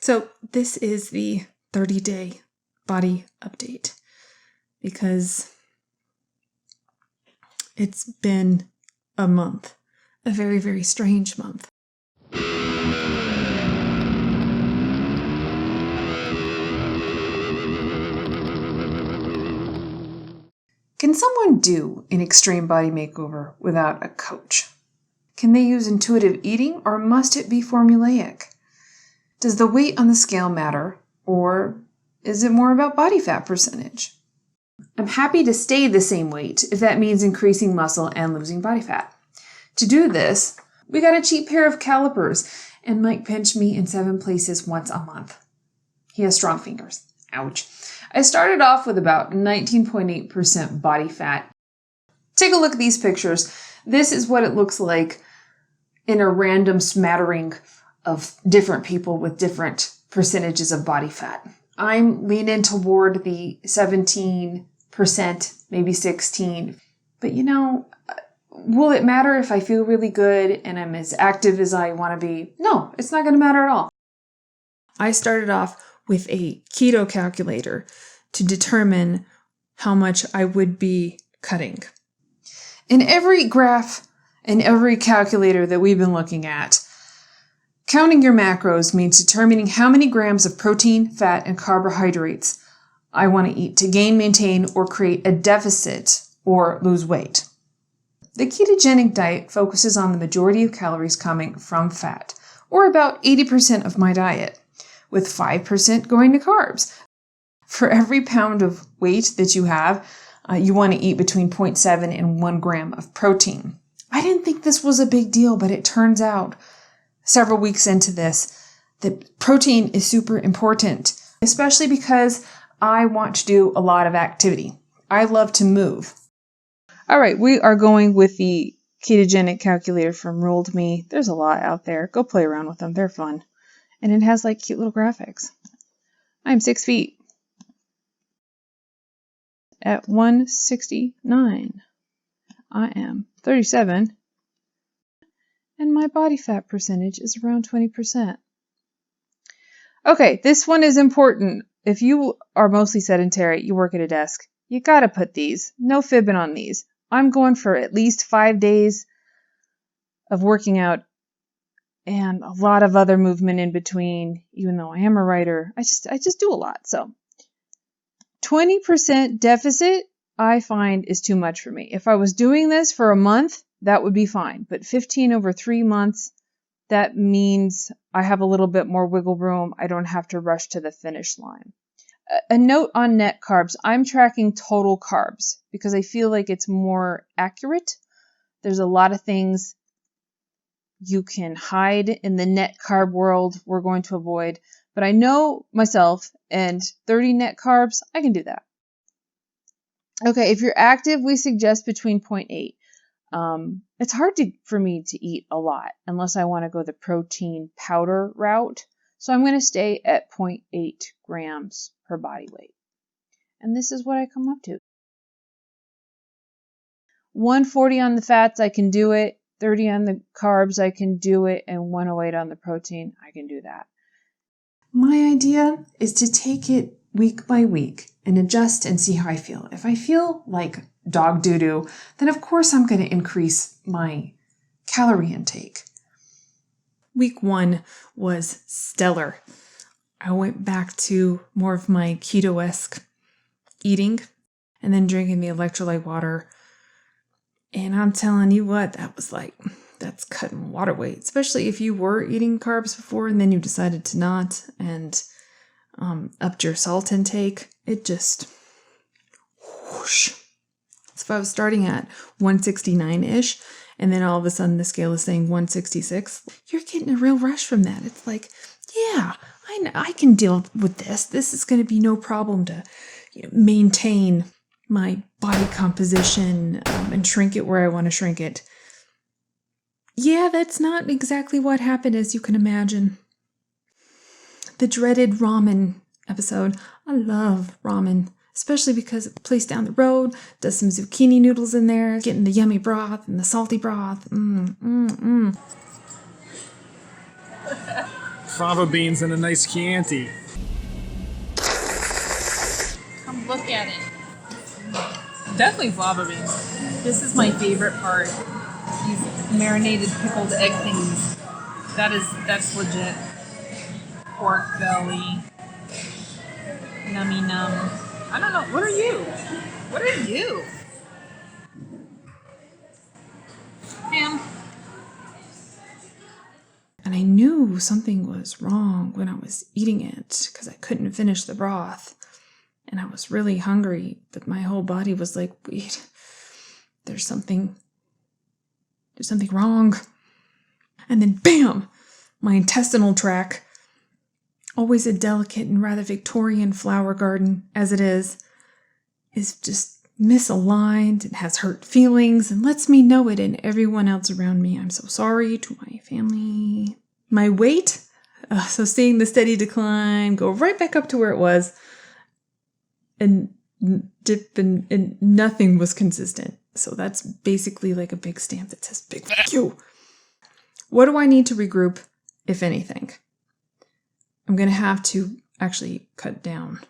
So this is the 30-day body update because it's been a month, a very, very strange month. Can someone do an extreme body makeover without a coach? Can they use intuitive eating, or must it be formulaic? Does the weight on the scale matter, or is it more about body fat percentage? I'm happy to stay the same weight if that means increasing muscle and losing body fat. To do this, we got a cheap pair of calipers, and Mike pinched me in 7 places once a month. He has strong fingers. Ouch. I started off with about 19.8% body fat. Take a look at these pictures. This is what it looks like in a random smattering of different people with different percentages of body fat. I'm leaning toward the 17%, maybe 16%. But will it matter if I feel really good and I'm as active as I want to be? No, it's not going to matter at all. I started off with a Keto Calculator to determine how much I would be cutting. In every graph and every calculator that we've been looking at, counting your macros means determining how many grams of protein, fat, and carbohydrates I want to eat to gain, maintain, or create a deficit or lose weight. The ketogenic diet focuses on the majority of calories coming from fat, or about 80% of my diet, with 5% going to carbs. For every pound of weight that you have, you want to eat between 0.7 and 1 gram of protein. I didn't think this was a big deal, but it turns out several weeks into this that protein is super important, especially because I want to do a lot of activity. I love to move. All right, we are going with the Ketogenic Calculator from Rolled Me. There's a lot out there. Go play around with them. They're fun. And it has like cute little graphics. I'm 6 feet. At 169. I am 37. And my body fat percentage is around 20%. Okay, this one is important. If you are mostly sedentary, you work at a desk, you gotta put these. No fibbing on these. I'm going for at least 5 days of working out and a lot of other movement in between, even though I am a writer. I just do a lot. So 20% deficit, I find, is too much for me. If I was doing this for a month, that would be fine. But 15 over 3 months, that means I have a little bit more wiggle room. I don't have to rush to the finish line. A note on net carbs. I'm tracking total carbs because I feel like it's more accurate. There's a lot of things you can hide in the net carb world we're going to avoid. But I know myself, and 30 net carbs, I can do that. Okay, if you're active, we suggest between 0.8. It's hard for me to eat a lot unless I want to go the protein powder route. So I'm going to stay at 0.8 grams per body weight. And this is what I come up to. 140 on the fats, I can do it. 30 on the carbs, I can do it. And 108 on the protein, I can do that. My idea is to take it week by week and adjust and see how I feel. If I feel like dog doo-doo, then of course I'm going to increase my calorie intake. Week 1 was stellar. I went back to more of my keto-esque eating and then drinking the electrolyte water. And I'm telling you what, that's cutting water weight, especially if you were eating carbs before and then you decided to not and upped your salt intake. It just whoosh. So if I was starting at 169-ish and then all of a sudden the scale is saying 166, you're getting a real rush from that. It's like, yeah, I can deal with this. This is going to be no problem to maintain my body composition and shrink it where I want to shrink it. Yeah, that's not exactly what happened, as you can imagine. The dreaded ramen episode. I love ramen, especially because it's placed down the road, does some zucchini noodles in there, getting the yummy broth and the salty broth. fava beans and a nice Chianti. Come look at it. Definitely fava beans. This is my favorite part. These marinated pickled egg thingies. That's legit. Pork belly. Nummy num. I don't know. What are you? What are you? Ham. And I knew something was wrong when I was eating it because I couldn't finish the broth. And I was really hungry, but my whole body was like, wait, there's something wrong. And then bam, my intestinal tract, always a delicate and rather Victorian flower garden as it is just misaligned and has hurt feelings and lets me know it and everyone else around me. I'm so sorry to my family. My weight, so seeing the steady decline, go right back up to where it was and dip and nothing was consistent. So that's basically like a big stamp that says big fuck you. What do I need to regroup, if anything? I'm going to have to actually cut down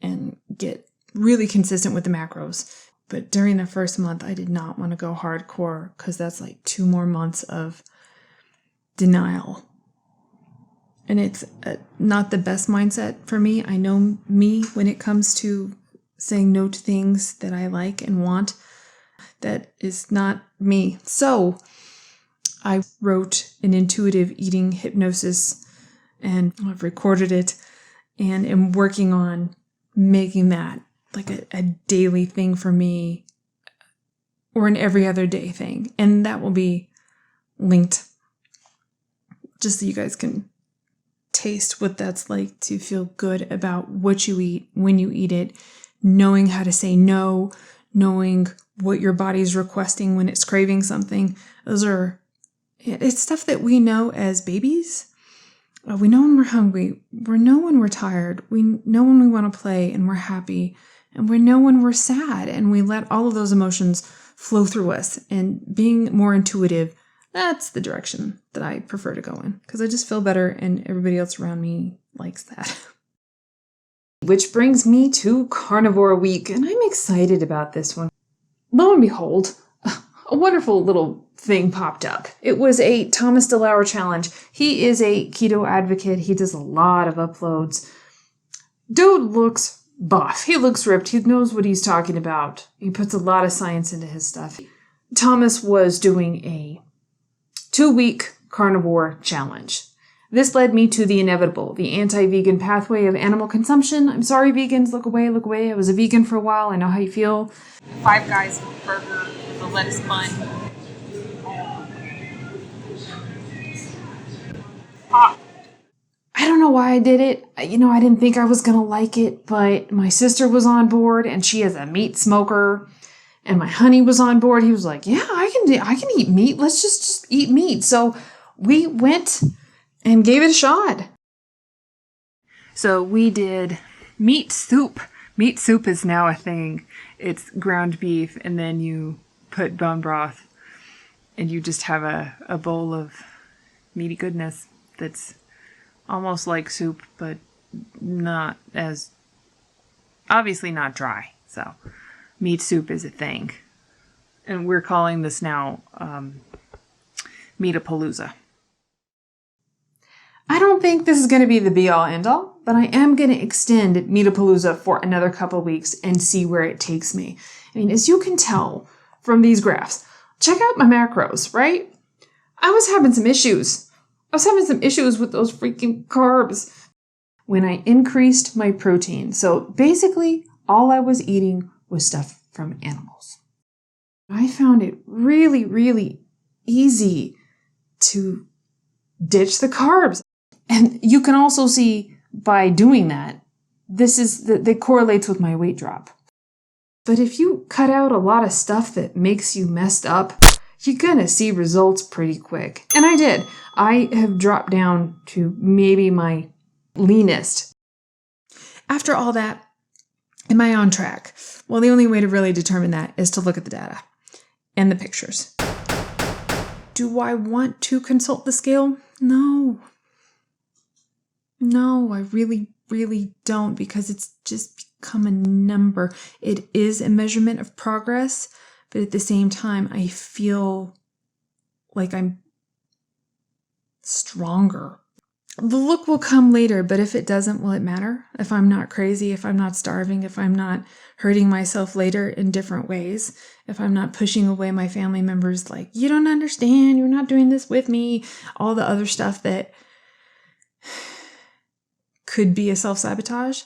and get really consistent with the macros. But during the first month, I did not want to go hardcore because that's like 2 more months of denial. And it's not the best mindset for me. I know me when it comes to saying no to things that I like and want. That is not me. So I wrote an intuitive eating hypnosis and I've recorded it and am working on making that like a daily thing for me or an every other day thing. And that will be linked just so you guys can taste what that's like to feel good about what you eat, when you eat it, knowing how to say no, knowing what your body's requesting when it's craving something. It's stuff that we know as babies. We know when we're hungry. We know when we're tired. We know when we want to play and we're happy. And we know when we're sad. And we let all of those emotions flow through us. And being more intuitive, that's the direction that I prefer to go in. Because I just feel better and everybody else around me likes that. Which brings me to Carnivore Week. And I'm excited about this one. Lo and behold, a wonderful little thing popped up. It was a Thomas DeLauer challenge. He is a keto advocate. He does a lot of uploads. Dude looks buff. He looks ripped. He knows what he's talking about. He puts a lot of science into his stuff. Thomas was doing a 2-week carnivore challenge. This led me to the inevitable, the anti-vegan pathway of animal consumption. I'm sorry, vegans, look away, look away. I was a vegan for a while. I know how you feel. Five Guys burger with a lettuce bun. I don't know why I did it. I didn't think I was going to like it, but my sister was on board and she is a meat smoker. And my honey was on board. He was like, yeah, I can eat meat. Let's just eat meat. So we went and gave it a shot. So we did meat soup. Meat soup is now a thing. It's ground beef and then you put bone broth and you just have a bowl of meaty goodness that's almost like soup, but not as, obviously not dry. So meat soup is a thing. And we're calling this now Meatapalooza. I don't think this is going to be the be-all, end-all, but I am going to extend Meatapalooza for another couple of weeks and see where it takes me. I mean, as you can tell from these graphs, check out my macros, right? I was having some issues. I was having some issues with those freaking carbs when I increased my protein. So basically, all I was eating was stuff from animals. I found it really, really easy to ditch the carbs. And you can also see by doing that, that correlates with my weight drop. But if you cut out a lot of stuff that makes you messed up, you're gonna see results pretty quick. And I did. I have dropped down to maybe my leanest. After all that, am I on track? Well, the only way to really determine that is to look at the data and the pictures. Do I want to consult the scale? No. No, I really, really don't, because it's just become a number. It is a measurement of progress, but at the same time, I feel like I'm stronger. The look will come later, but if it doesn't, will it matter? If I'm not crazy, if I'm not starving, if I'm not hurting myself later in different ways, if I'm not pushing away my family members like, you don't understand, you're not doing this with me, all the other stuff that could be a self-sabotage.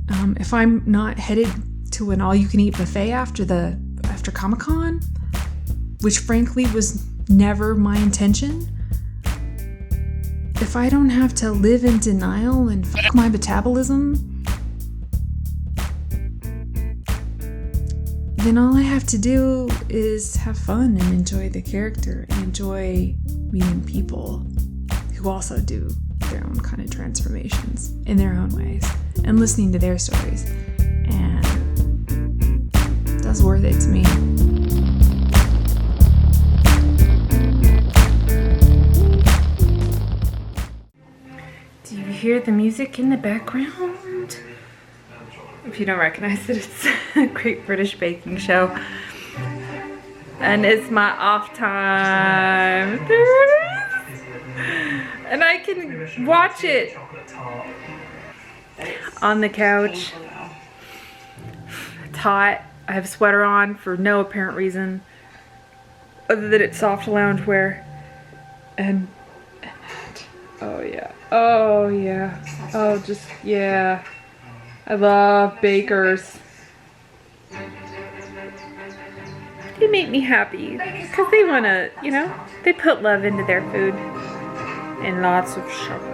If I'm not headed to an all-you-can-eat buffet after Comic-Con, which frankly was never my intention, if I don't have to live in denial and fuck my metabolism, then all I have to do is have fun and enjoy the character and enjoy meeting people who also do their own kind of transformations in their own ways and listening to their stories. And that's worth it to me. Do you hear the music in the background? If you don't recognize it, it's a Great British Baking Show. And it's my off time. And I can watch it on the couch. It's hot. I have a sweater on for no apparent reason other than it's soft loungewear. And oh yeah. Oh yeah. Oh just yeah. I love bakers. They make me happy because they want to, they put love into their food and lots of sugar.